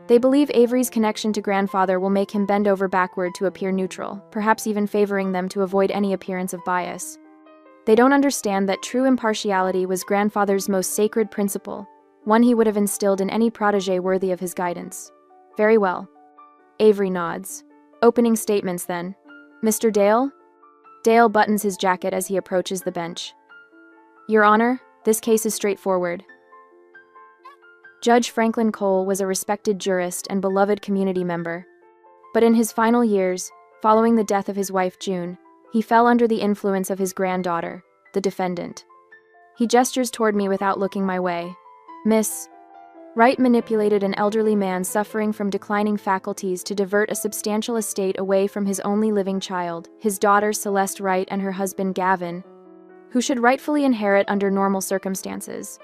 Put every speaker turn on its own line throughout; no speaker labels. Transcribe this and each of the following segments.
They believe Avery's connection to grandfather will make him bend over backward to appear neutral, perhaps even favoring them to avoid any appearance of bias. They don't understand that true impartiality was grandfather's most sacred principle, one he would have instilled in any protege worthy of his guidance. Very well. Avery nods. Opening statements then. Mr. Dale? Dale buttons his jacket as he approaches the bench. Your Honor, this case is straightforward. Judge Franklin Cole was a respected jurist and beloved community member. But in his final years, following the death of his wife June, he fell under the influence of his granddaughter, the defendant. He gestures toward me without looking my way. Miss Wright manipulated an elderly man suffering from declining faculties to divert a substantial estate away from his only living child, his daughter Celeste Wright, and her husband Gavin, who should rightfully inherit under normal circumstances.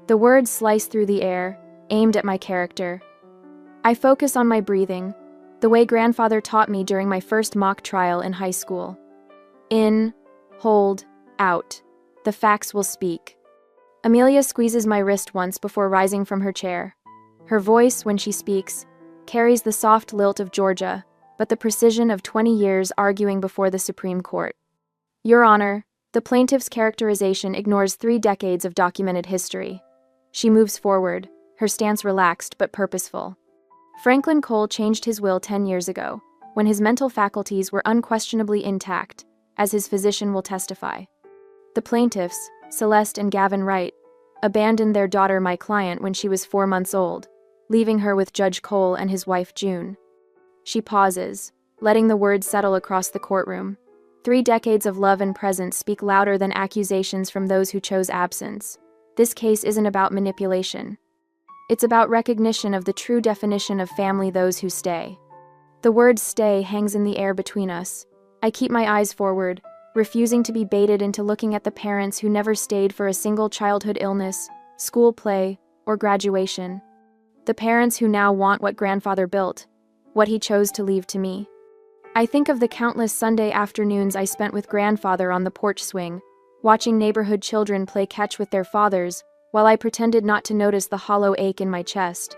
The words slice through the air, aimed at my character. I focus on my breathing, the way grandfather taught me during my first mock trial in high school. In, hold, out. The facts will speak. Amelia squeezes my wrist once before rising from her chair. Her voice, when she speaks, carries the soft lilt of Georgia, but the precision of 20 years arguing before the Supreme Court. Your Honor, the plaintiff's characterization ignores 3 decades of documented history. She moves forward, her stance relaxed but purposeful. Franklin Cole changed his will 10 years ago, when his mental faculties were unquestionably intact, as his physician will testify. The plaintiffs, Celeste and Gavin Wright, abandoned their daughter, my client, when she was 4 months old, leaving her with Judge Cole and his wife June. She pauses, letting the words settle across the courtroom. 3 decades of love and presence speak louder than accusations from those who chose absence. This case isn't about manipulation. It's about recognition of the true definition of family: those who stay. The word stay hangs in the air between us. I keep my eyes forward, refusing to be baited into looking at the parents who never stayed for a single childhood illness, school play, or graduation. The parents who now want what grandfather built, what he chose to leave to me. I think of the countless Sunday afternoons I spent with grandfather on the porch swing, watching neighborhood children play catch with their fathers, while I pretended not to notice the hollow ache in my chest.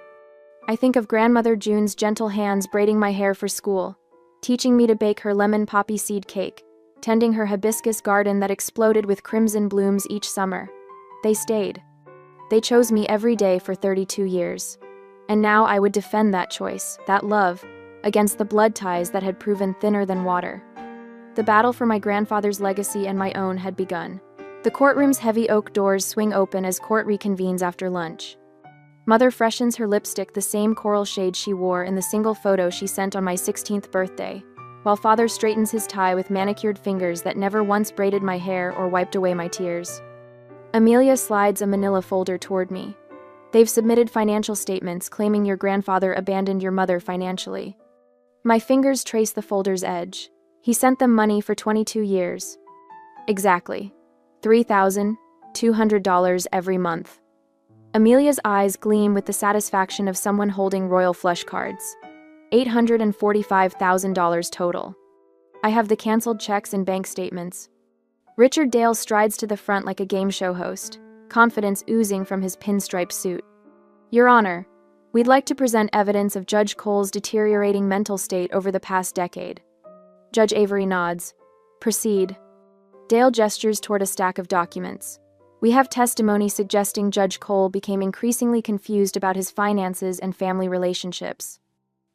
I think of grandmother June's gentle hands braiding my hair for school, teaching me to bake her lemon poppy seed cake, tending her hibiscus garden that exploded with crimson blooms each summer. They stayed. They chose me every day for 32 years. And now I would defend that choice, that love, against the blood ties that had proven thinner than water. The battle for my grandfather's legacy and my own had begun. The courtroom's heavy oak doors swing open as court reconvenes after lunch. Mother freshens her lipstick the same coral shade she wore in the single photo she sent on my 16th birthday, while father straightens his tie with manicured fingers that never once braided my hair or wiped away my tears. Amelia slides a manila folder toward me. They've submitted financial statements claiming your grandfather abandoned your mother financially. My fingers trace the folder's edge. He sent them money for 22 years. Exactly. $3,200 every month. Amelia's eyes gleam with the satisfaction of someone holding royal flush cards. $845,000 total. I have the canceled checks and bank statements. Richard Dale strides to the front like a game show host, confidence oozing from his pinstripe suit. Your Honor, we'd like to present evidence of Judge Cole's deteriorating mental state over the past decade. Judge Avery nods. Proceed. Dale gestures toward a stack of documents. We have testimony suggesting Judge Cole became increasingly confused about his finances and family relationships.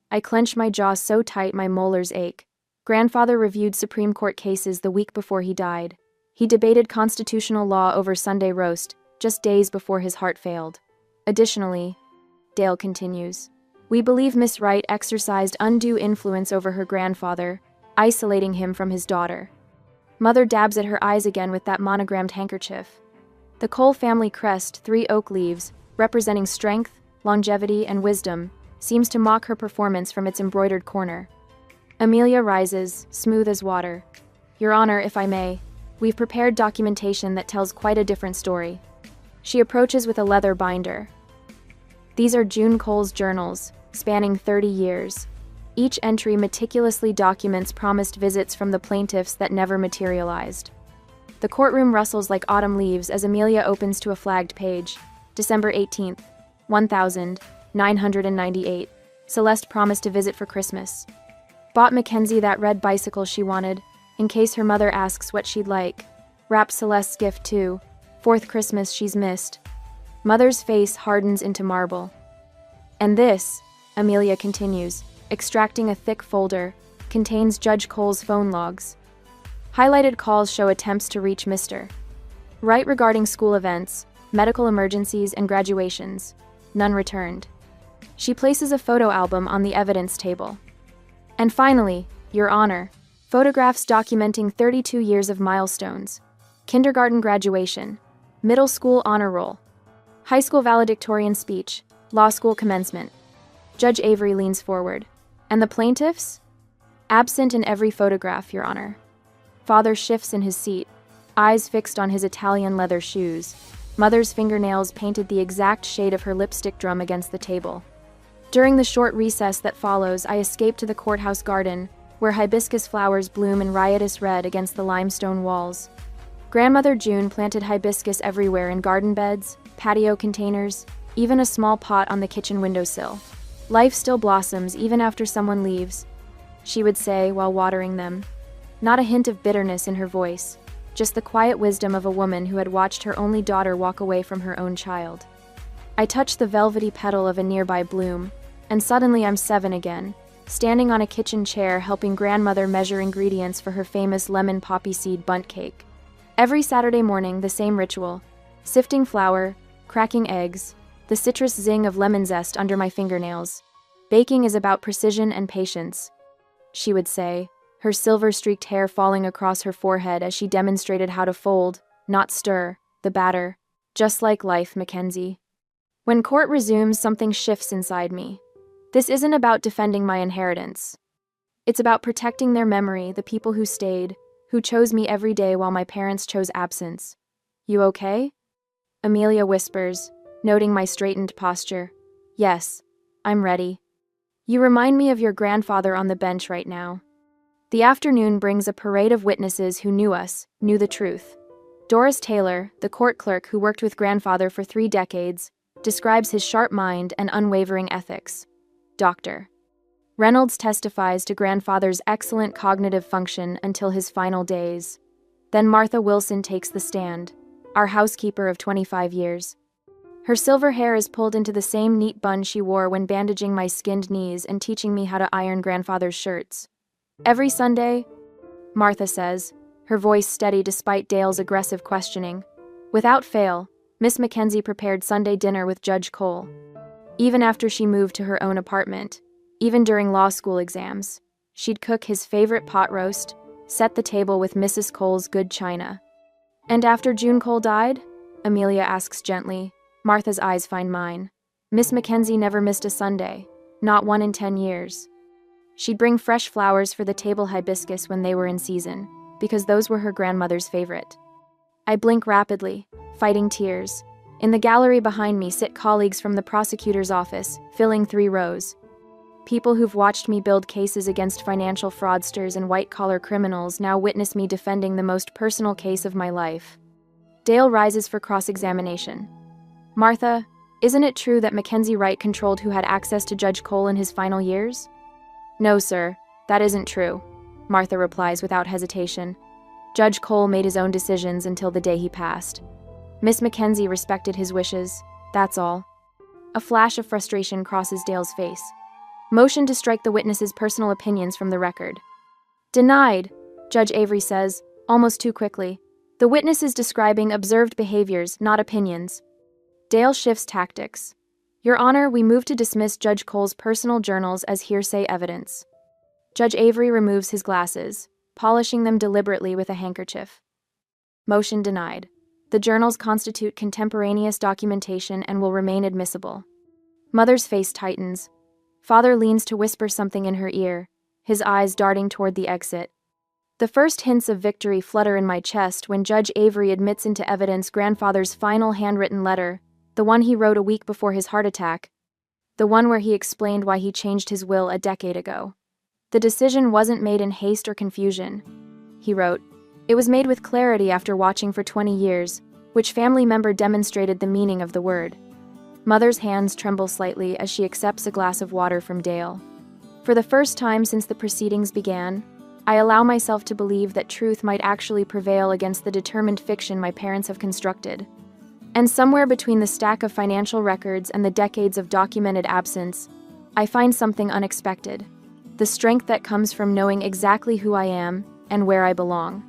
I clench my jaw so tight my molars ache. Grandfather reviewed Supreme Court cases the week before he died. He debated constitutional law over Sunday roast, just days before his heart failed. Additionally, Dale continues, we believe Miss Wright exercised undue influence over her grandfather, isolating him from his daughter. Mother dabs at her eyes again with that monogrammed handkerchief. The Cole family crest, 3 oak leaves, representing strength, longevity, and wisdom, seems to mock her performance from its embroidered corner. Amelia rises, smooth as water. Your Honor, if I may, we've prepared documentation that tells quite a different story. She approaches with a leather binder. These are June Cole's journals, spanning 30 years. Each entry meticulously documents promised visits from the plaintiffs that never materialized. The courtroom rustles like autumn leaves as Amelia opens to a flagged page. December 18th, 1998. Celeste promised to visit for Christmas. Bought Mackenzie that red bicycle she wanted, in case her mother asks what she'd like. Wrapped Celeste's gift too. Fourth Christmas she's missed. Mother's face hardens into marble. And this, Amelia continues, extracting a thick folder, contains Judge Cole's phone logs. Highlighted calls show attempts to reach Mr. Wright regarding school events, medical emergencies, and graduations. None returned. She places a photo album on the evidence table. And finally, Your Honor, photographs documenting 32 years of milestones. Kindergarten graduation, middle school honor roll, high school valedictorian speech, law school commencement. Judge Avery leans forward. And the plaintiffs? Absent in every photograph, Your Honor. Father shifts in his seat, eyes fixed on his Italian leather shoes. Mother's fingernails painted the exact shade of her lipstick drum against the table. During the short recess that follows, I escape to the courthouse garden, where hibiscus flowers bloom in riotous red against the limestone walls. Grandmother June planted hibiscus everywhere in garden beds, patio containers, even a small pot on the kitchen windowsill. Life still blossoms even after someone leaves, she would say while watering them. Not a hint of bitterness in her voice, just the quiet wisdom of a woman who had watched her only daughter walk away from her own child. I touch the velvety petal of a nearby bloom, and suddenly I'm 7 again, standing on a kitchen chair helping grandmother measure ingredients for her famous lemon poppy seed bundt cake. Every Saturday morning, the same ritual: sifting flour, cracking eggs, the citrus zing of lemon zest under my fingernails. Baking is about precision and patience, she would say, her silver-streaked hair falling across her forehead as she demonstrated how to fold, not stir, the batter. Just like life, Mackenzie. When court resumes, something shifts inside me. This isn't about defending my inheritance. It's about protecting their memory, the people who stayed, who chose me every day while my parents chose absence. You okay? Amelia whispers, noting my straightened posture. Yes, I'm ready. You remind me of your grandfather on the bench right now. The afternoon brings a parade of witnesses who knew us, knew the truth. Doris Taylor, the court clerk who worked with grandfather for 3 decades, describes his sharp mind and unwavering ethics. Dr. Reynolds testifies to grandfather's excellent cognitive function until his final days. Then Martha Wilson takes the stand, our housekeeper of 25 years. Her silver hair is pulled into the same neat bun she wore when bandaging my skinned knees and teaching me how to iron grandfather's shirts. Every Sunday, Martha says, her voice steady despite Dale's aggressive questioning. Without fail, Miss Mackenzie prepared Sunday dinner with Judge Cole. Even after she moved to her own apartment, even during law school exams, she'd cook his favorite pot roast, set the table with Mrs. Cole's good china. And after June Cole died? Amelia asks gently. Martha's eyes find mine. Miss Mackenzie never missed a Sunday, not 1 in 10 years. She'd bring fresh flowers for the table hibiscus when they were in season, because those were her grandmother's favorite. I blink rapidly, fighting tears. In the gallery behind me sit colleagues from the prosecutor's office, filling 3 rows. People who've watched me build cases against financial fraudsters and white-collar criminals now witness me defending the most personal case of my life. Dale rises for cross-examination. Martha, isn't it true that Mackenzie Wright controlled who had access to Judge Cole in his final years? No, sir, that isn't true, Martha replies without hesitation. Judge Cole made his own decisions until the day he passed. Miss Mackenzie respected his wishes, that's all. A flash of frustration crosses Dale's face. Motion to strike the witness's personal opinions from the record. Denied, Judge Avery says, almost too quickly. The witness is describing observed behaviors, not opinions. Dale shifts tactics. Your Honor, we move to dismiss Judge Cole's personal journals as hearsay evidence. Judge Avery removes his glasses, polishing them deliberately with a handkerchief. Motion denied. The journals constitute contemporaneous documentation and will remain admissible. Mother's face tightens. Father leans to whisper something in her ear, his eyes darting toward the exit. The first hints of victory flutter in my chest when Judge Avery admits into evidence grandfather's final handwritten letter, the one he wrote a week before his heart attack, the one where he explained why he changed his will a decade ago. The decision wasn't made in haste or confusion, he wrote. It was made with clarity after watching for 20 years, which family member demonstrated the meaning of the word. Mother's hands tremble slightly as she accepts a glass of water from Dale. For the first time since the proceedings began, I allow myself to believe that truth might actually prevail against the determined fiction my parents have constructed. And somewhere between the stack of financial records and the decades of documented absence, I find something unexpected. The strength that comes from knowing exactly who I am and where I belong.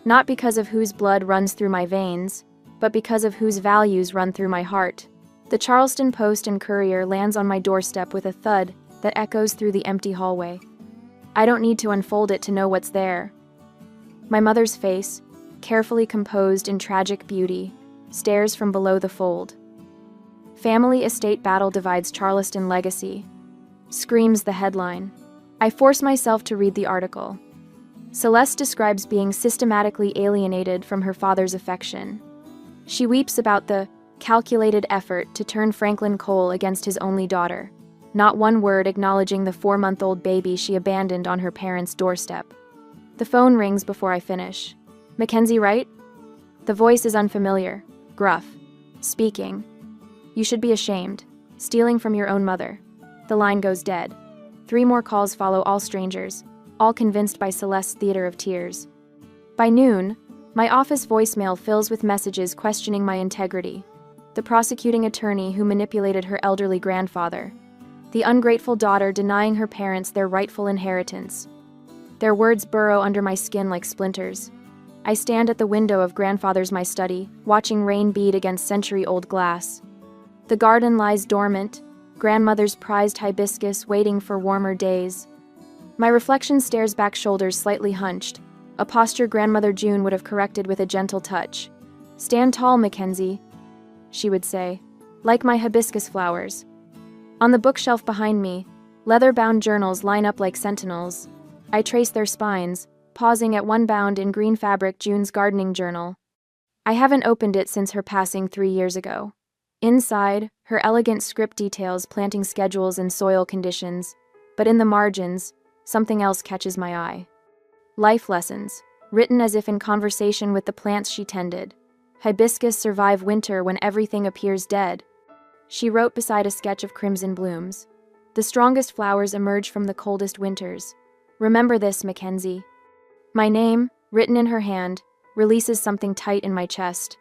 Not because of whose blood runs through my veins, but because of whose values run through my heart. The Charleston Post and Courier lands on my doorstep with a thud that echoes through the empty hallway. I don't need to unfold it to know what's there. My mother's face, carefully composed in tragic beauty, stares from below the fold. Family estate battle divides Charleston legacy, screams the headline. I force myself to read the article. Celeste describes being systematically alienated from her father's affection. She weeps about the calculated effort to turn Franklin Cole against his only daughter, not one word acknowledging the 4-month-old baby she abandoned on her parents' doorstep. The phone rings before I finish. Mackenzie, right? The voice is unfamiliar, gruff. Speaking. You should be ashamed. Stealing from your own mother. The line goes dead. 3 more calls follow, all strangers, all convinced by Celeste's theater of tears. By noon, my office voicemail fills with messages questioning my integrity. The prosecuting attorney who manipulated her elderly grandfather. The ungrateful daughter denying her parents their rightful inheritance. Their words burrow under my skin like splinters. I stand at the window of grandfather's my study, watching rain bead against century-old glass. The garden lies dormant, grandmother's prized hibiscus waiting for warmer days. My reflection stares back, shoulders slightly hunched, a posture Grandmother June would have corrected with a gentle touch. Stand tall, Mackenzie, she would say, like my hibiscus flowers. On the bookshelf behind me, leather-bound journals line up like sentinels. I trace their spines, pausing at one bound in green fabric, June's gardening journal. I haven't opened it since her passing 3 years ago. Inside, her elegant script details planting schedules and soil conditions, but in the margins, something else catches my eye. Life lessons, written as if in conversation with the plants she tended. Hibiscus survive winter when everything appears dead. She wrote beside a sketch of crimson blooms. The strongest flowers emerge from the coldest winters. Remember this, Mackenzie. My name, written in her hand, releases something tight in my chest.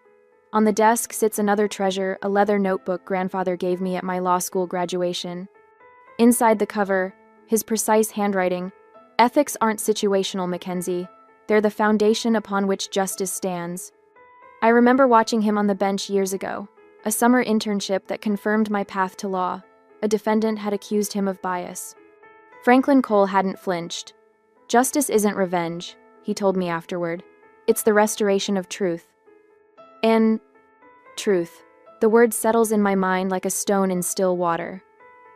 On the desk sits another treasure, a leather notebook grandfather gave me at my law school graduation. Inside the cover, his precise handwriting, ethics aren't situational, Mackenzie. They're the foundation upon which justice stands. I remember watching him on the bench years ago, a summer internship that confirmed my path to law. A defendant had accused him of bias. Franklin Cole hadn't flinched. Justice isn't revenge, he told me afterward. It's the restoration of truth. And truth. The word settles in my mind like a stone in still water.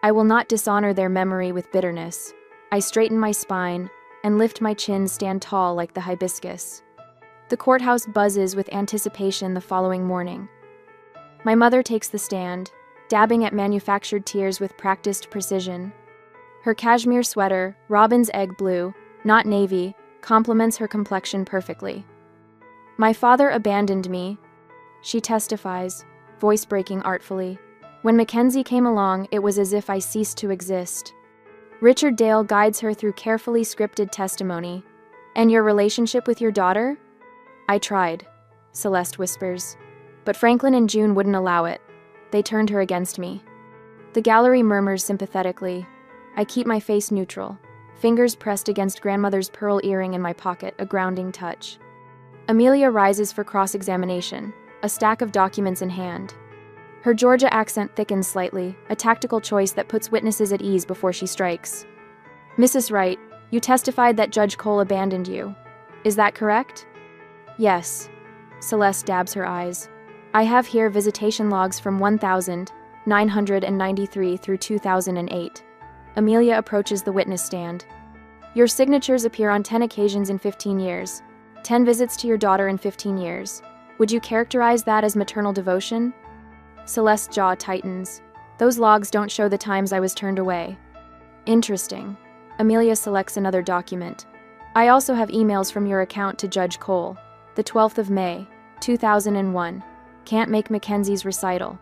I will not dishonor their memory with bitterness. I straighten my spine and lift my chin, stand tall like the hibiscus. The courthouse buzzes with anticipation the following morning. My mother takes the stand, dabbing at manufactured tears with practiced precision. Her cashmere sweater, robin's egg blue, not navy, complements her complexion perfectly. My father abandoned me, she testifies, voice breaking artfully. When Mackenzie came along, it was as if I ceased to exist. Richard Dale guides her through carefully scripted testimony. And your relationship with your daughter? I tried, Celeste whispers. But Franklin and June wouldn't allow it. They turned her against me. The gallery murmurs sympathetically. I keep my face neutral, fingers pressed against grandmother's pearl earring in my pocket, a grounding touch. Amelia rises for cross-examination, a stack of documents in hand. Her Georgia accent thickens slightly, a tactical choice that puts witnesses at ease before she strikes. Mrs. Wright, you testified that Judge Cole abandoned you. Is that correct? Yes. Celeste dabs her eyes. I have here visitation logs from 1993 through 2008. Amelia approaches the witness stand. Your signatures appear on 10 occasions in 15 years. 10 visits to your daughter in 15 years. Would you characterize that as maternal devotion? Celeste's jaw tightens. Those logs don't show the times I was turned away. Interesting. Amelia selects another document. I also have emails from your account to Judge Cole. The 12th of May, 2001. Can't make Mackenzie's recital.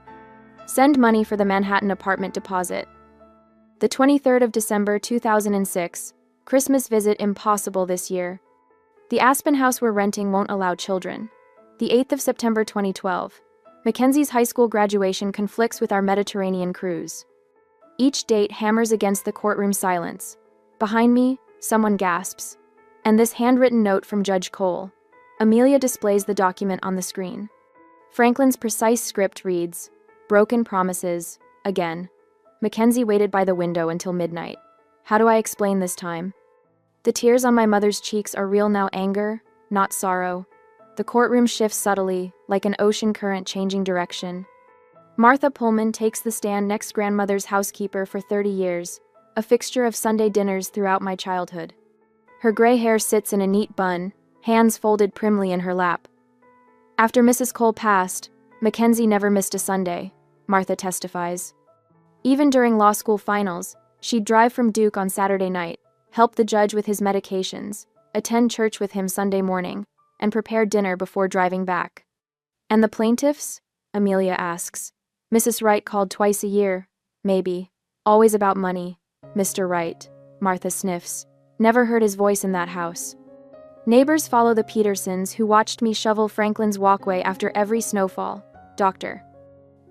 Send money for the Manhattan apartment deposit. The 23rd of December 2006. Christmas visit impossible this year. The Aspen house we're renting won't allow children. The 8th of September 2012. Mackenzie's high school graduation conflicts with our Mediterranean cruise. Each date hammers against the courtroom silence. Behind me, someone gasps. And this handwritten note from Judge Cole. Amelia displays the document on the screen. Franklin's precise script reads, "Broken promises, again." Mackenzie waited by the window until midnight. How do I explain this time? The tears on my mother's cheeks are real now, anger, not sorrow. The courtroom shifts subtly, like an ocean current changing direction. Martha Pullman takes the stand next grandmother's housekeeper for 30 years, a fixture of Sunday dinners throughout my childhood. Her gray hair sits in a neat bun, hands folded primly in her lap. After Mrs. Cole passed, Mackenzie never missed a Sunday, Martha testifies. Even during law school finals, she'd drive from Duke on Saturday night, help the judge with his medications, attend church with him Sunday morning, and prepare dinner before driving back. And the plaintiffs? Amelia asks. Mrs. Wright called twice a year, maybe. Always about money. Mr. Wright, Martha sniffs. Never heard his voice in that house. Neighbors follow the Petersons, who watched me shovel Franklin's walkway after every snowfall. Dr.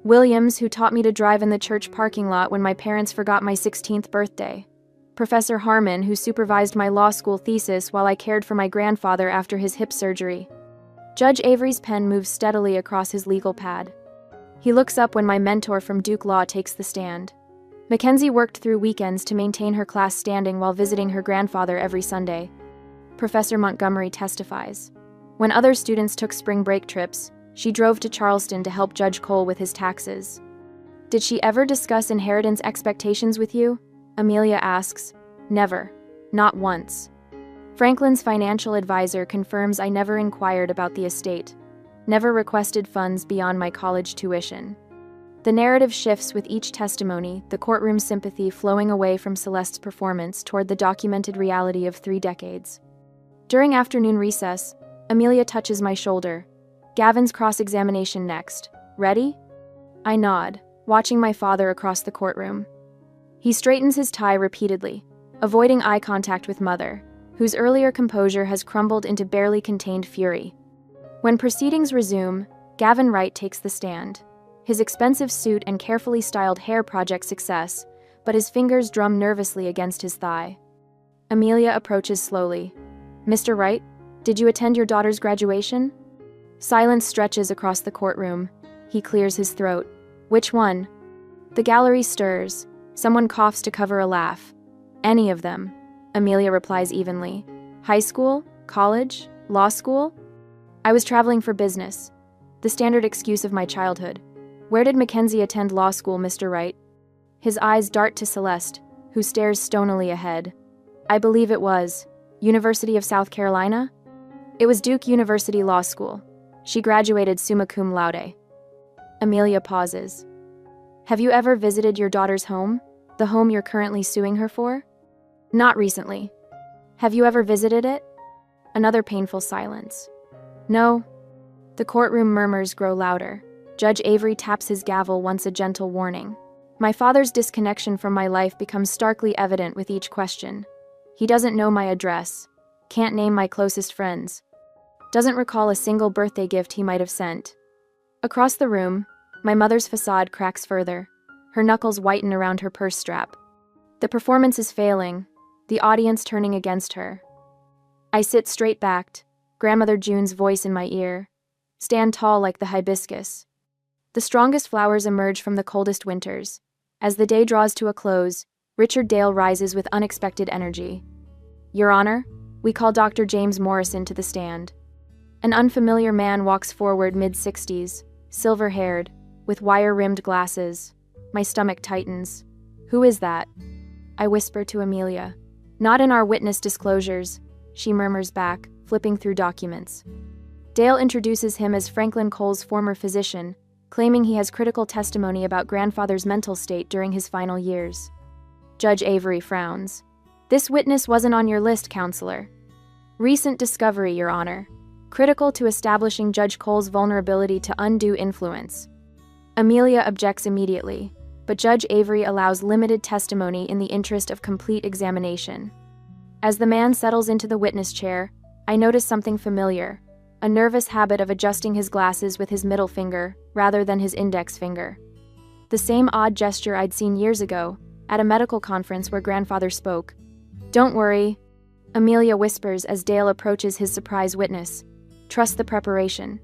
Williams, who taught me to drive in the church parking lot when my parents forgot my 16th birthday. Professor Harmon, who supervised my law school thesis while I cared for my grandfather after his hip surgery. Judge Avery's pen moves steadily across his legal pad. He looks up when my mentor from Duke Law takes the stand. Mackenzie worked through weekends to maintain her class standing while visiting her grandfather every Sunday. Professor Montgomery testifies. When other students took spring break trips, she drove to Charleston to help Judge Cole with his taxes. Did she ever discuss inheritance expectations with you? Amelia asks. Never. Not once. Franklin's financial advisor confirms I never inquired about the estate. Never requested funds beyond my college tuition. The narrative shifts with each testimony, the courtroom sympathy flowing away from Celeste's performance toward the documented reality of 3 decades. During afternoon recess, Amelia touches my shoulder. Gavin's cross-examination next. Ready? I nod, watching my father across the courtroom. He straightens his tie repeatedly, avoiding eye contact with Mother, whose earlier composure has crumbled into barely contained fury. When proceedings resume, Gavin Wright takes the stand. His expensive suit and carefully styled hair project success, but his fingers drum nervously against his thigh. Amelia approaches slowly. Mr. Wright, did you attend your daughter's graduation? Silence stretches across the courtroom. He clears his throat. Which one? The gallery stirs. Someone coughs to cover a laugh. Any of them, Amelia replies evenly. High school? College? Law school? I was traveling for business. The standard excuse of my childhood. Where did Mackenzie attend law school, Mr. Wright? His eyes dart to Celeste, who stares stonily ahead. I believe it was University of South Carolina? It was Duke University Law School. She graduated summa cum laude. Amelia pauses. Have you ever visited your daughter's home? The home you're currently suing her for? Not recently. Have you ever visited it? Another painful silence. No. The courtroom murmurs grow louder. Judge Avery taps his gavel once a gentle warning. My father's disconnection from my life becomes starkly evident with each question. He doesn't know my address. Can't name my closest friends. Doesn't recall a single birthday gift he might have sent. Across the room, my mother's facade cracks further. Her knuckles whiten around her purse strap. The performance is failing, the audience turning against her. I sit straight-backed, Grandmother June's voice in my ear, stand tall like the hibiscus. The strongest flowers emerge from the coldest winters. As the day draws to a close, Richard Dale rises with unexpected energy. Your Honor, we call Dr. James Morrison to the stand. An unfamiliar man walks forward mid-60s, silver-haired, with wire-rimmed glasses. My stomach tightens. Who is that? I whisper to Amelia. Not in our witness disclosures, she murmurs back, flipping through documents. Dale introduces him as Franklin Cole's former physician, claiming he has critical testimony about grandfather's mental state during his final years. Judge Avery frowns. This witness wasn't on your list, counselor. Recent discovery, Your Honor. Critical to establishing Judge Cole's vulnerability to undue influence. Amelia objects immediately, but Judge Avery allows limited testimony in the interest of complete examination. As the man settles into the witness chair, I notice something familiar, a nervous habit of adjusting his glasses with his middle finger rather than his index finger. The same odd gesture I'd seen years ago, at a medical conference where grandfather spoke. "Don't worry," Amelia whispers as Dale approaches his surprise witness. "Trust the preparation."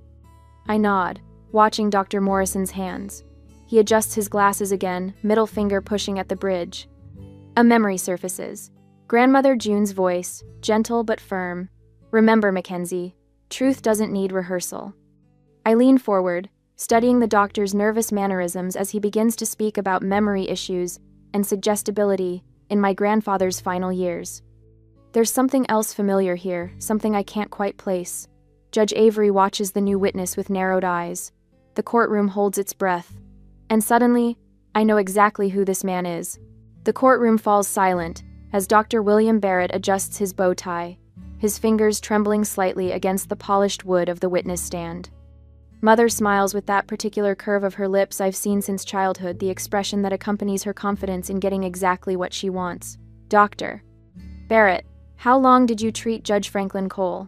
I nod, watching Dr. Morrison's hands. He adjusts his glasses again, middle finger pushing at the bridge. A memory surfaces. Grandmother June's voice, gentle but firm. "Remember, Mackenzie, truth doesn't need rehearsal." I lean forward, studying the doctor's nervous mannerisms as he begins to speak about memory issues and suggestibility in my grandfather's final years. There's something else familiar here, something I can't quite place. Judge Avery watches the new witness with narrowed eyes. The courtroom holds its breath. And suddenly, I know exactly who this man is. The courtroom falls silent as Dr. William Barrett adjusts his bow tie, his fingers trembling slightly against the polished wood of the witness stand. Mother smiles with that particular curve of her lips I've seen since childhood, the expression that accompanies her confidence in getting exactly what she wants. "Dr. Barrett, how long did you treat Judge Franklin Cole?"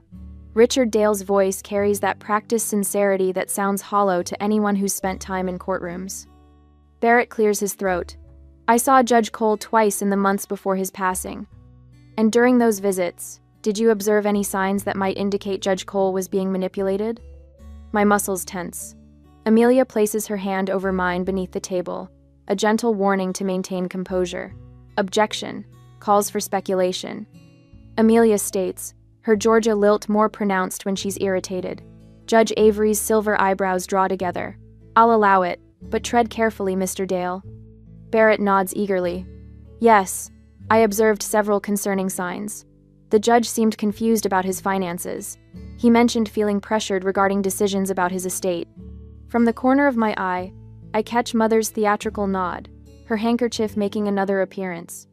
Richard Dale's voice carries that practiced sincerity that sounds hollow to anyone who's spent time in courtrooms. Barrett clears his throat. "I saw Judge Cole twice in the months before his passing. And during those visits, did you observe any signs that might indicate Judge Cole was being manipulated?" My muscles tense. Amelia places her hand over mine beneath the table, a gentle warning to maintain composure. Objection. Calls for speculation. Amelia states, her Georgia lilt more pronounced when she's irritated. Judge Avery's silver eyebrows draw together. "I'll allow it, but tread carefully, Mr. Dale." Barrett nods eagerly. "Yes, I observed several concerning signs. The judge seemed confused about his finances. He mentioned feeling pressured regarding decisions about his estate." From the corner of my eye, I catch Mother's theatrical nod, her handkerchief making another appearance.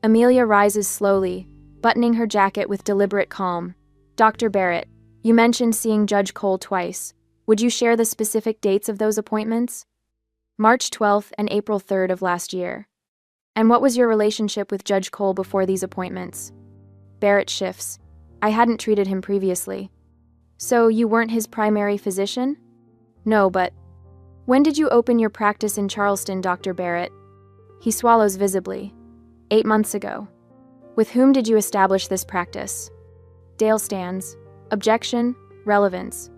Amelia rises slowly, buttoning her jacket with deliberate calm. "Dr. Barrett, you mentioned seeing Judge Cole twice. Would you share the specific dates of those appointments?" "March 12th and April 3rd of last year." "And what was your relationship with Judge Cole before these appointments?" Barrett shifts. "I hadn't treated him previously." "So you weren't his primary physician?" "No, but..." "When did you open your practice in Charleston, Dr. Barrett?" He swallows visibly. 8 months ago." "With whom did you establish this practice?" Dale stands. "Objection, relevance."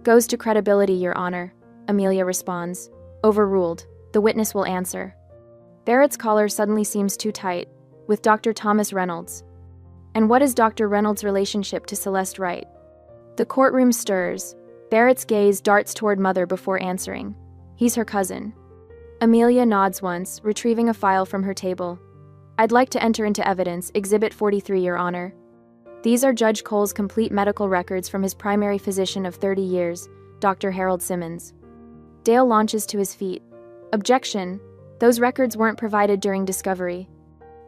"Goes to credibility, Your Honor," Amelia responds. "Overruled. The witness will answer." Barrett's collar suddenly seems too tight, with Dr. Thomas Reynolds. "And what is Dr. Reynolds' relationship to Celeste Wright?" The courtroom stirs. Barrett's gaze darts toward Mother before answering. "He's her cousin." Amelia nods once, retrieving a file from her table. "I'd like to enter into evidence, Exhibit 43, Your Honor." These are Judge Cole's complete medical records from his primary physician of 30 years, Dr. Harold Simmons. Dale launches to his feet. "Objection. Those records weren't provided during discovery."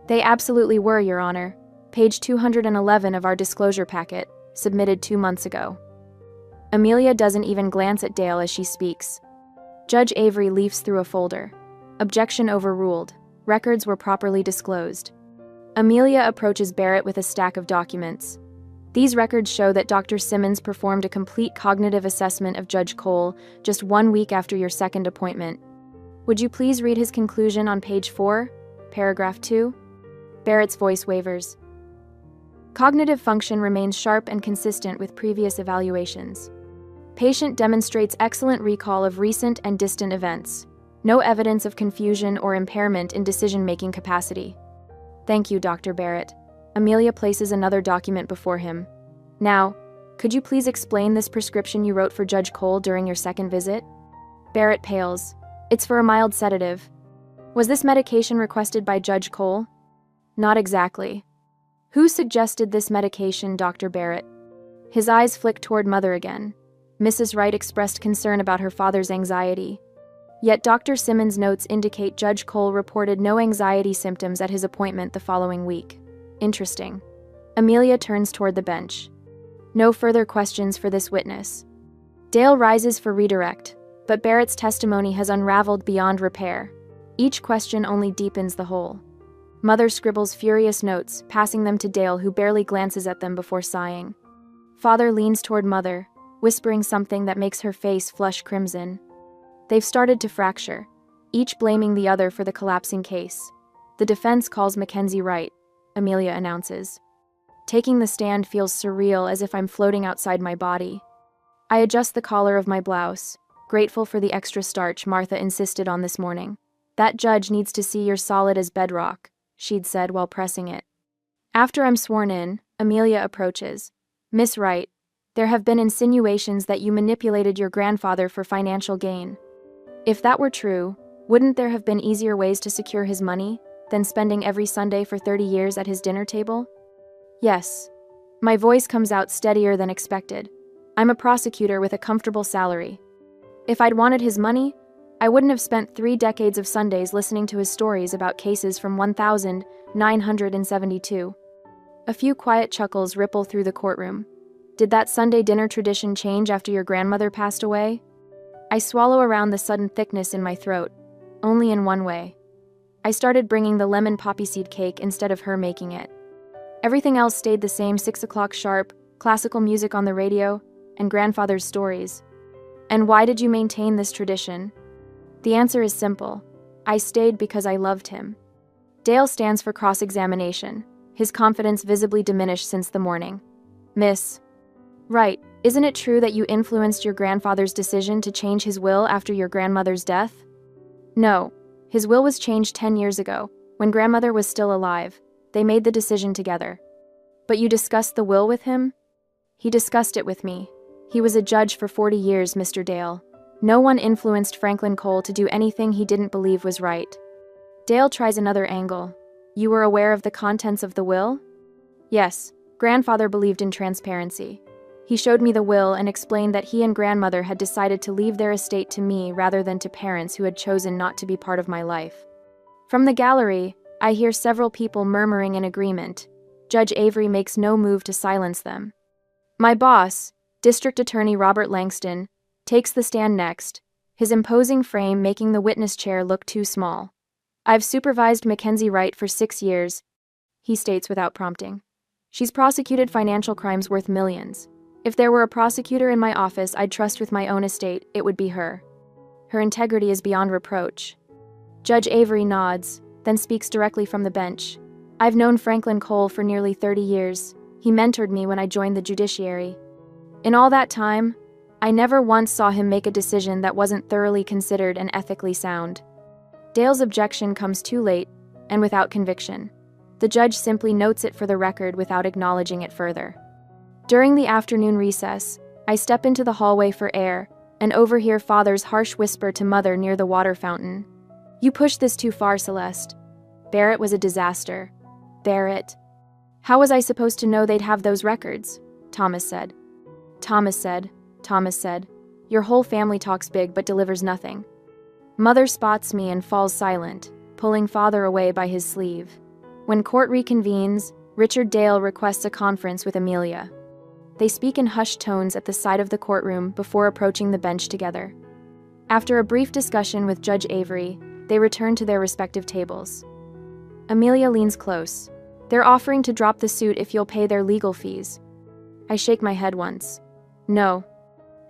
"They absolutely were, Your Honor. Page 211 of our disclosure packet, submitted 2 months ago." Amelia doesn't even glance at Dale as she speaks. Judge Avery leafs through a folder. "Objection overruled. Records were properly disclosed." Amelia approaches Barrett with a stack of documents. "These records show that Dr. Simmons performed a complete cognitive assessment of Judge Cole just 1 week after your second appointment. Would you please read his conclusion on page 4, paragraph 2? Barrett's voice wavers. "Cognitive function remains sharp and consistent with previous evaluations. Patient demonstrates excellent recall of recent and distant events. No evidence of confusion or impairment in decision-making capacity." "Thank you, Dr. Barrett." Amelia places another document before him. "Now, could you please explain this prescription you wrote for Judge Cole during your second visit?" Barrett pales. "It's for a mild sedative." "Was this medication requested by Judge Cole?" "Not exactly." "Who suggested this medication, Dr. Barrett?" His eyes flick toward Mother again. Mrs. Wright expressed concern about her father's anxiety. Yet Dr. Simmons' notes indicate Judge Cole reported no anxiety symptoms at his appointment the following week. Interesting. Amelia turns toward the bench. No further questions for this witness. Dale rises for redirect. But Barrett's testimony has unraveled beyond repair. Each question only deepens the hole. Mother scribbles furious notes, passing them to Dale, who barely glances at them before sighing. Father leans toward Mother, whispering something that makes her face flush crimson. They've started to fracture, each blaming the other for the collapsing case. The defense calls Mackenzie right, Amelia announces. Taking the stand feels surreal, as if I'm floating outside my body. I adjust the collar of my blouse, grateful for the extra starch Martha insisted on this morning. That judge needs to see you're solid as bedrock, she'd said while pressing it. After I'm sworn in, Amelia approaches. Miss Wright, there have been insinuations that you manipulated your grandfather for financial gain. If that were true, wouldn't there have been easier ways to secure his money than spending every Sunday for 30 years at his dinner table? Yes. My voice comes out steadier than expected. I'm a prosecutor with a comfortable salary. If I'd wanted his money, I wouldn't have spent 3 decades of Sundays listening to his stories about cases from 1972. A few quiet chuckles ripple through the courtroom. Did that Sunday dinner tradition change after your grandmother passed away? I swallow around the sudden thickness in my throat, only in one way. I started bringing the lemon poppy seed cake instead of her making it. Everything else stayed the same: 6 o'clock sharp, classical music on the radio, and grandfather's stories. And why did you maintain this tradition? The answer is simple. I stayed because I loved him. Dale stands for cross-examination, his confidence visibly diminished since the morning. Miss Wright, isn't it true that you influenced your grandfather's decision to change his will after your grandmother's death? No. His will was changed 10 years ago, when grandmother was still alive. They made the decision together. But you discussed the will with him? He discussed it with me. He was a judge for 40 years, Mr. Dale. No one influenced Franklin Cole to do anything he didn't believe was right. Dale tries another angle. You were aware of the contents of the will? Yes. Grandfather believed in transparency. He showed me the will and explained that he and grandmother had decided to leave their estate to me rather than to parents who had chosen not to be part of my life. From the gallery, I hear several people murmuring in agreement. Judge Avery makes no move to silence them. My boss, District Attorney Robert Langston, takes the stand next, his imposing frame making the witness chair look too small. I've supervised Mackenzie Wright for 6 years, he states without prompting. She's prosecuted financial crimes worth millions. If there were a prosecutor in my office I'd trust with my own estate, it would be her. Her integrity is beyond reproach. Judge Avery nods, then speaks directly from the bench. I've known Franklin Cole for nearly 30 years. He mentored me when I joined the judiciary. In all that time, I never once saw him make a decision that wasn't thoroughly considered and ethically sound. Dale's objection comes too late, and without conviction. The judge simply notes it for the record without acknowledging it further. During the afternoon recess, I step into the hallway for air and overhear Father's harsh whisper to Mother near the water fountain. You pushed this too far, Celeste. Barrett was a disaster. Barrett. How was I supposed to know they'd have those records? Thomas said. Thomas said, your whole family talks big but delivers nothing. Mother spots me and falls silent, pulling Father away by his sleeve. When court reconvenes, Richard Dale requests a conference with Amelia. They speak in hushed tones at the side of the courtroom before approaching the bench together. After a brief discussion with Judge Avery, they return to their respective tables. Amelia leans close. They're offering to drop the suit if you'll pay their legal fees. I shake my head once. No.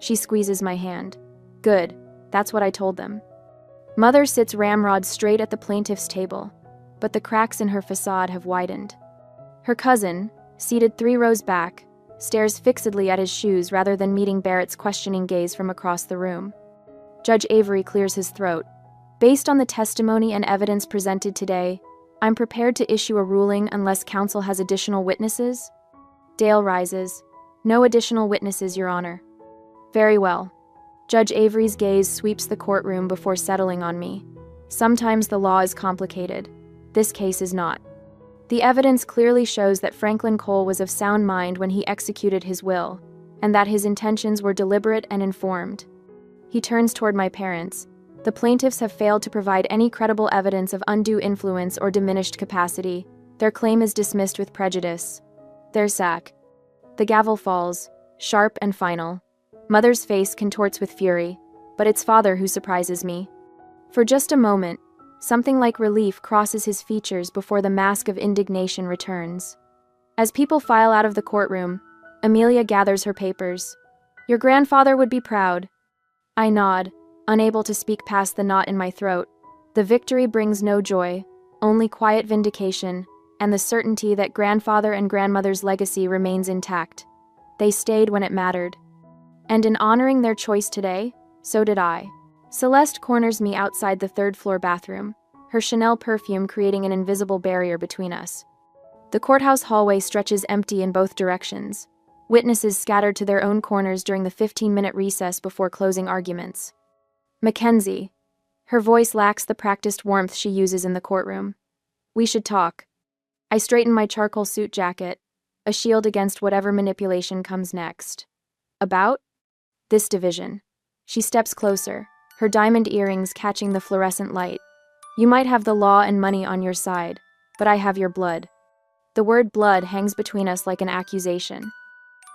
She squeezes my hand. Good. That's what I told them. Mother sits ramrod straight at the plaintiff's table, but the cracks in her facade have widened. Her cousin, seated 3 rows back, stares fixedly at his shoes rather than meeting Barrett's questioning gaze from across the room. Judge Avery clears his throat. Based on the testimony and evidence presented today, I'm prepared to issue a ruling unless counsel has additional witnesses. Dale rises. No additional witnesses, Your Honor. Very well. Judge Avery's gaze sweeps the courtroom before settling on me. Sometimes the law is complicated. This case is not. The evidence clearly shows that Franklin Cole was of sound mind when he executed his will, and that his intentions were deliberate and informed. He turns toward my parents. The plaintiffs have failed to provide any credible evidence of undue influence or diminished capacity. Their claim is dismissed with prejudice. Their sack. The gavel falls, sharp and final. Mother's face contorts with fury. but it's father who surprises me. For just a moment, something like relief crosses his features before the mask of indignation returns. As people file out of the courtroom, Amelia gathers her papers. Your grandfather would be proud. I nod, unable to speak past the knot in my throat. The victory brings no joy, only quiet vindication, and the certainty that grandfather and grandmother's legacy remains intact. They stayed when it mattered. And in honoring their choice today, so did I. Celeste corners me outside the third-floor bathroom, her Chanel perfume creating an invisible barrier between us. The courthouse hallway stretches empty in both directions, witnesses scattered to their own corners during the 15-minute recess before closing arguments. Mackenzie. Her voice lacks the practiced warmth she uses in the courtroom. We should talk. I straighten my charcoal suit jacket, a shield against whatever manipulation comes next. About? This division. She steps closer, her diamond earrings catching the fluorescent light. You might have the law and money on your side, but I have your blood. The word blood hangs between us like an accusation.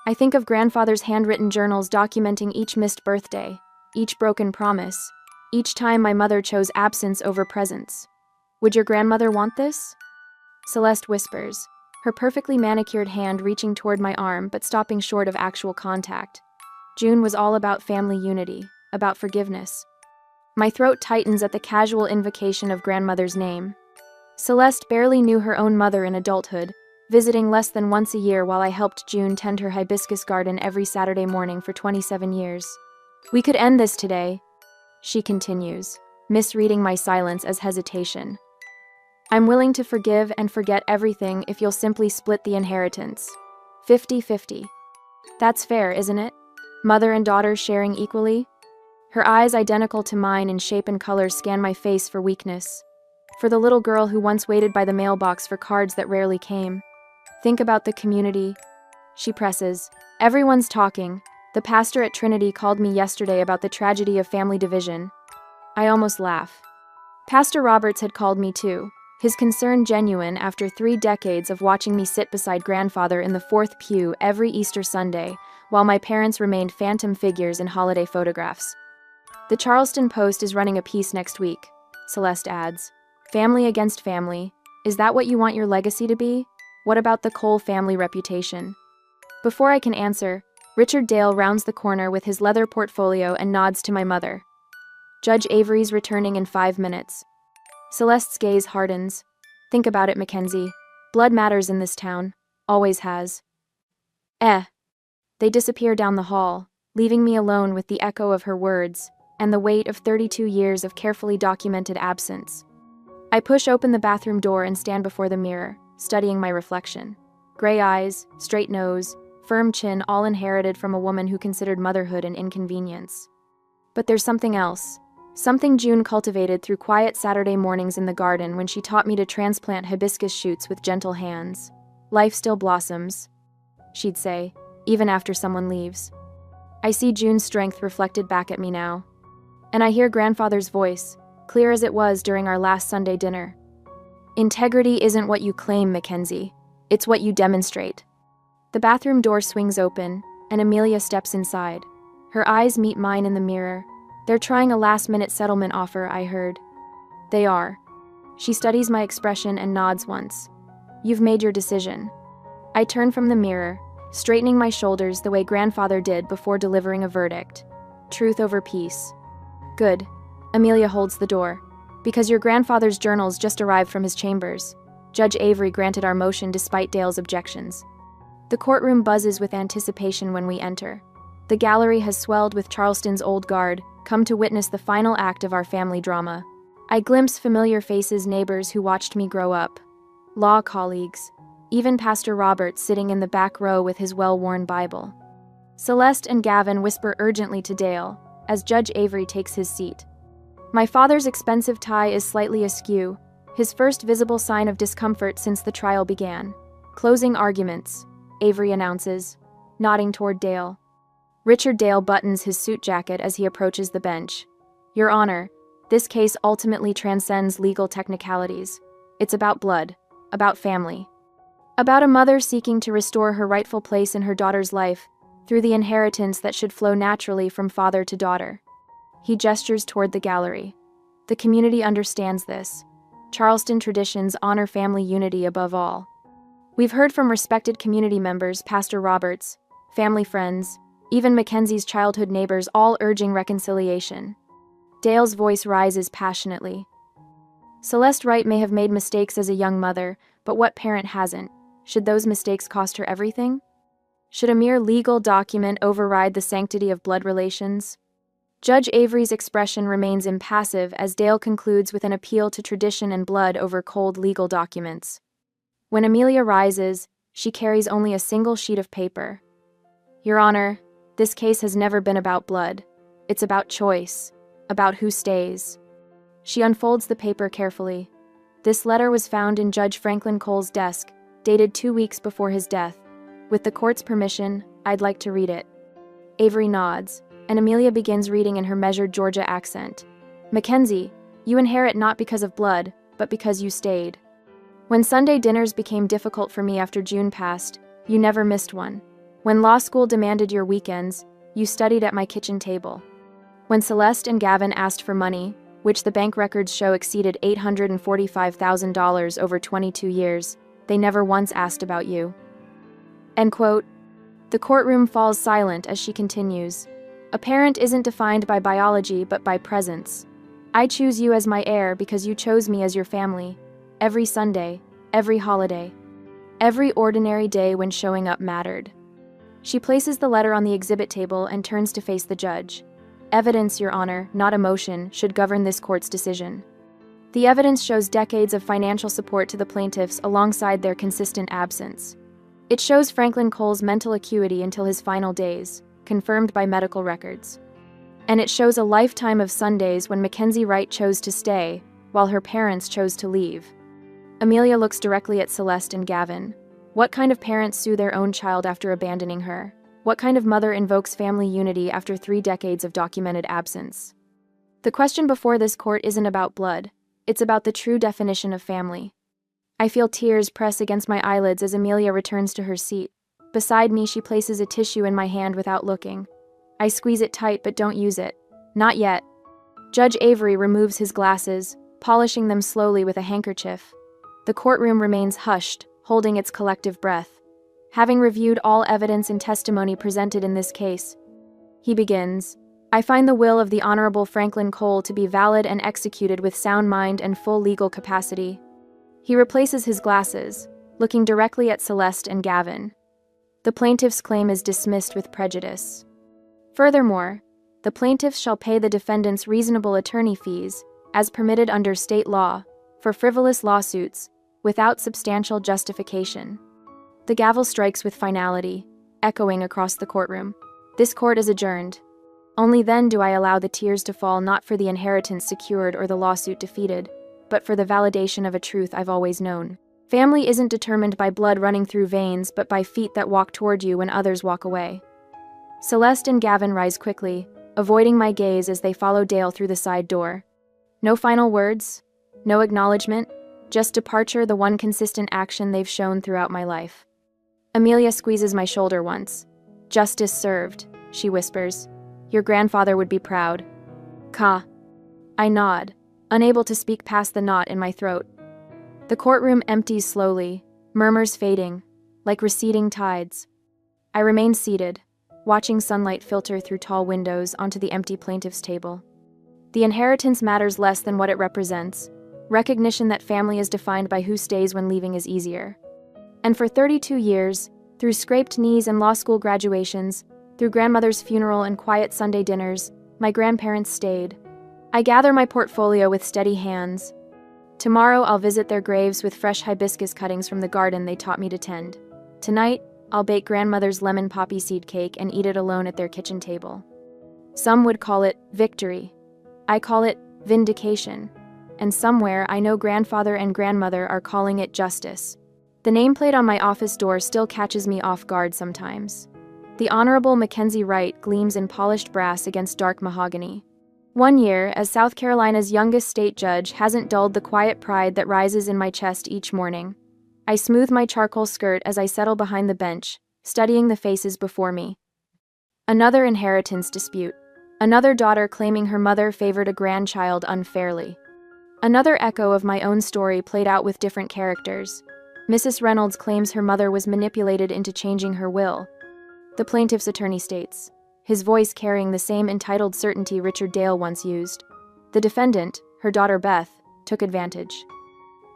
I think of grandfather's handwritten journals documenting each missed birthday, each broken promise, each time my mother chose absence over presence. Would your grandmother want this? Celeste whispers, her perfectly manicured hand reaching toward my arm but stopping short of actual contact. June was all about family unity, about forgiveness. My throat tightens at the casual invocation of grandmother's name. Celeste barely knew her own mother in adulthood, visiting less than once a year while I helped June tend her hibiscus garden every Saturday morning for 27 years. We could end this today, she continues, misreading my silence as hesitation. I'm willing to forgive and forget everything if you'll simply split the inheritance. 50-50. That's fair, isn't it? Mother and daughter sharing equally? Her eyes identical to mine in shape and color scan my face for weakness. For the little girl who once waited by the mailbox for cards that rarely came. Think about the community. She presses. Everyone's talking. The pastor at Trinity called me yesterday about the tragedy of family division. I almost laugh. Pastor Roberts had called me too, his concern genuine after 3 decades of watching me sit beside grandfather in the 4th pew every Easter Sunday, while my parents remained phantom figures in holiday photographs. The Charleston Post is running a piece next week, Celeste adds. Family against family. Is that what you want your legacy to be? What about the Cole family reputation? Before I can answer, Richard Dale rounds the corner with his leather portfolio and nods to my mother. Judge Avery's returning in 5 minutes. Celeste's gaze hardens. Think about it, Mackenzie. Blood matters in this town. Always has. They disappear down the hall, leaving me alone with the echo of her words and the weight of 32 years of carefully documented absence. I push open the bathroom door and stand before the mirror, studying my reflection. Gray eyes, straight nose, firm chin, all inherited from a woman who considered motherhood an inconvenience. But there's something else. Something June cultivated through quiet Saturday mornings in the garden when she taught me to transplant hibiscus shoots with gentle hands. Life still blossoms, she'd say, even after someone leaves. I see June's strength reflected back at me now. And I hear grandfather's voice, clear as it was during our last Sunday dinner. Integrity isn't what you claim, Mackenzie. It's what you demonstrate. The bathroom door swings open, and Amelia steps inside. Her eyes meet mine in the mirror. They're trying a last-minute settlement offer, I heard. They are. She studies my expression and nods once. You've made your decision. I turn from the mirror, straightening my shoulders the way grandfather did before delivering a verdict. Truth over peace. Good. Amelia holds the door. Because your grandfather's journals just arrived from his chambers. Judge Avery granted our motion despite Dale's objections. The courtroom buzzes with anticipation when we enter. The gallery has swelled with Charleston's old guard, come to witness the final act of our family drama. I glimpse familiar faces, neighbors who watched me grow up. Law colleagues. Even Pastor Roberts sitting in the back row with his well-worn Bible. Celeste and Gavin whisper urgently to Dale, as Judge Avery takes his seat. My father's expensive tie is slightly askew, his first visible sign of discomfort since the trial began. Closing arguments, Avery announces, nodding toward Dale. Richard Dale buttons his suit jacket as he approaches the bench. Your Honor, this case ultimately transcends legal technicalities. It's about blood, about family. About a mother seeking to restore her rightful place in her daughter's life through the inheritance that should flow naturally from father to daughter. He gestures toward the gallery. The community understands this. Charleston traditions honor family unity above all. We've heard from respected community members, Pastor Roberts, family friends, even Mackenzie's childhood neighbors, all urging reconciliation. Dale's voice rises passionately. Celeste Wright may have made mistakes as a young mother, but what parent hasn't? Should those mistakes cost her everything? Should a mere legal document override the sanctity of blood relations? Judge Avery's expression remains impassive as Dale concludes with an appeal to tradition and blood over cold legal documents. When Amelia rises, she carries only a single sheet of paper. Your Honor, this case has never been about blood. It's about choice, about who stays. She unfolds the paper carefully. This letter was found in Judge Franklin Cole's desk, dated 2 weeks before his death. With the court's permission, I'd like to read it. Avery nods, and Amelia begins reading in her measured Georgia accent. Mackenzie, you inherit not because of blood, but because you stayed. When Sunday dinners became difficult for me after June passed, you never missed one. When law school demanded your weekends, you studied at my kitchen table. When Celeste and Gavin asked for money, which the bank records show exceeded $845,000 over 22 years, they never once asked about you. End quote. The courtroom falls silent as she continues. A parent isn't defined by biology but by presence. I choose you as my heir because you chose me as your family. Every Sunday, every holiday, every ordinary day when showing up mattered. She places the letter on the exhibit table and turns to face the judge. Evidence, Your Honor, not emotion, should govern this court's decision. The evidence shows decades of financial support to the plaintiffs alongside their consistent absence. It shows Franklin Cole's mental acuity until his final days, confirmed by medical records. And it shows a lifetime of Sundays when Mackenzie Wright chose to stay, while her parents chose to leave. Amelia looks directly at Celeste and Gavin. What kind of parents sue their own child after abandoning her? What kind of mother invokes family unity after 3 decades of documented absence? The question before this court isn't about blood. It's about the true definition of family. I feel tears press against my eyelids as Amelia returns to her seat. Beside me, she places a tissue in my hand without looking. I squeeze it tight but don't use it. Not yet. Judge Avery removes his glasses, polishing them slowly with a handkerchief. The courtroom remains hushed, holding its collective breath. Having reviewed all evidence and testimony presented in this case, he begins, I find the will of the Honorable Franklin Cole to be valid and executed with sound mind and full legal capacity. He replaces his glasses, looking directly at Celeste and Gavin. The plaintiff's claim is dismissed with prejudice. Furthermore, the plaintiffs shall pay the defendants reasonable attorney fees, as permitted under state law, for frivolous lawsuits, without substantial justification. The gavel strikes with finality, echoing across the courtroom. This court is adjourned. Only then do I allow the tears to fall, not for the inheritance secured or the lawsuit defeated, but for the validation of a truth I've always known. Family isn't determined by blood running through veins, but by feet that walk toward you when others walk away. Celeste and Gavin rise quickly, avoiding my gaze as they follow Dale through the side door. No final words, no acknowledgement, just departure, the one consistent action they've shown throughout my life. Amelia squeezes my shoulder once. Justice served, she whispers. Your grandfather would be proud. Ka. I nod, unable to speak past the knot in my throat. The courtroom empties slowly, murmurs fading, like receding tides. I remain seated, watching sunlight filter through tall windows onto the empty plaintiff's table. The inheritance matters less than what it represents. Recognition that family is defined by who stays when leaving is easier. And for 32 years, through scraped knees and law school graduations, through grandmother's funeral and quiet Sunday dinners, my grandparents stayed. I gather my portfolio with steady hands. Tomorrow I'll visit their graves with fresh hibiscus cuttings from the garden they taught me to tend. Tonight, I'll bake grandmother's lemon poppy seed cake and eat it alone at their kitchen table. Some would call it victory. I call it vindication. And somewhere I know grandfather and grandmother are calling it justice. The nameplate on my office door still catches me off guard sometimes. The Honorable Mackenzie Wright gleams in polished brass against dark mahogany. One year, as South Carolina's youngest state judge, hasn't dulled the quiet pride that rises in my chest each morning. I smooth my charcoal skirt as I settle behind the bench, studying the faces before me. Another inheritance dispute. Another daughter claiming her mother favored a grandchild unfairly. Another echo of my own story played out with different characters. Mrs. Reynolds claims her mother was manipulated into changing her will. The plaintiff's attorney states, his voice carrying the same entitled certainty Richard Dale once used. The defendant, her daughter Beth, took advantage.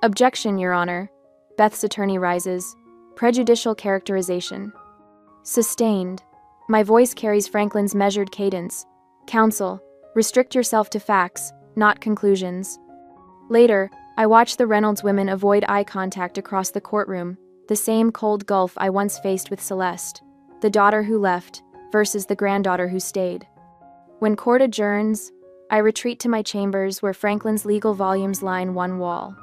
Objection, Your Honor. Beth's attorney rises. Prejudicial characterization. Sustained. My voice carries Franklin's measured cadence. Counsel, restrict yourself to facts, not conclusions. Later, I watched the Reynolds women avoid eye contact across the courtroom, the same cold gulf I once faced with Celeste, the daughter who left versus the granddaughter who stayed. When court adjourns, I retreat to my chambers where Franklin's legal volumes line one wall.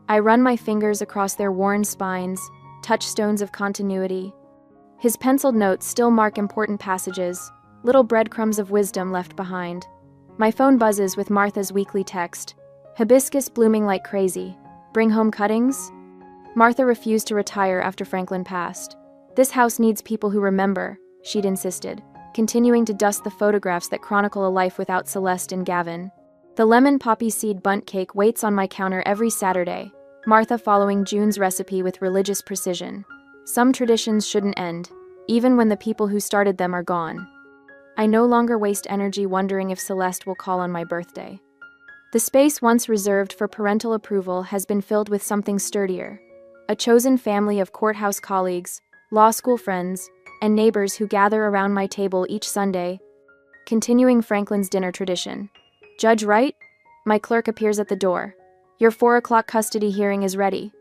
I run my fingers across their worn spines, touchstones of continuity. His penciled notes still mark important passages, little breadcrumbs of wisdom left behind. My phone buzzes with Martha's weekly text. Hibiscus blooming like crazy. Bring home cuttings? Martha refused to retire after Franklin passed. This house needs people who remember, she'd insisted, continuing to dust the photographs that chronicle a life without Celeste and Gavin. The lemon poppy seed bundt cake waits on my counter every Saturday, Martha following June's recipe with religious precision. Some traditions shouldn't end, even when the people who started them are gone. I no longer waste energy wondering if Celeste will call on my birthday. The space once reserved for parental approval has been filled with something sturdier. A chosen family of courthouse colleagues, law school friends, and neighbors who gather around my table each Sunday, continuing Franklin's dinner tradition. Judge Wright? My clerk appears at the door. Your 4 o'clock custody hearing is ready.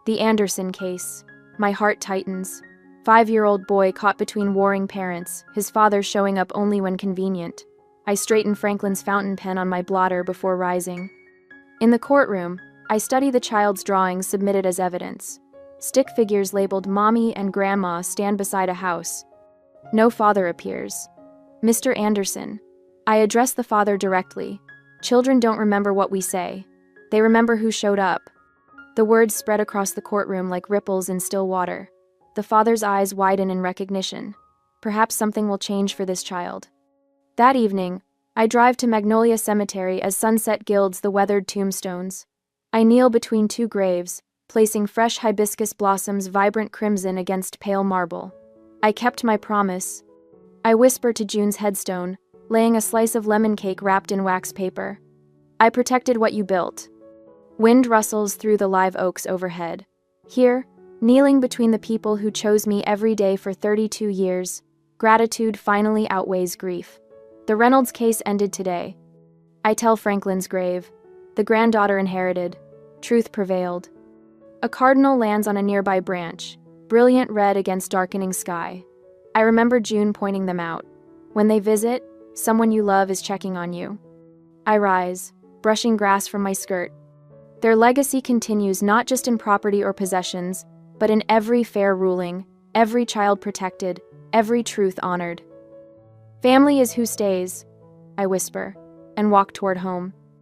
The Anderson case. My heart tightens. 5-year-old boy caught between warring parents, his father showing up only when convenient. I straighten Franklin's fountain pen on my blotter before rising. In the courtroom, I study the child's drawings submitted as evidence. Stick figures labeled Mommy and Grandma stand beside a house. No father appears. Mr. Anderson. I address the father directly. Children don't remember what we say. They remember who showed up. The words spread across the courtroom like ripples in still water. The father's eyes widen in recognition. Perhaps something will change for this child. That evening, I drive to Magnolia Cemetery as sunset gilds the weathered tombstones. I kneel between 2 graves, placing fresh hibiscus blossoms vibrant crimson against pale marble. I kept my promise. I whisper to June's headstone, laying a slice of lemon cake wrapped in wax paper. I protected what you built. Wind rustles through the live oaks overhead. Here, kneeling between the people who chose me every day for 32 years, gratitude finally outweighs grief. The Reynolds case ended today. I tell Franklin's grave. The granddaughter inherited. Truth prevailed. A cardinal lands on a nearby branch, brilliant red against darkening sky. I remember June pointing them out. When they visit, someone you love is checking on you. I rise, brushing grass from my skirt. Their legacy continues not just in property or possessions, but in every fair ruling, every child protected, every truth honored. Family is who stays, I whisper, and walk toward home.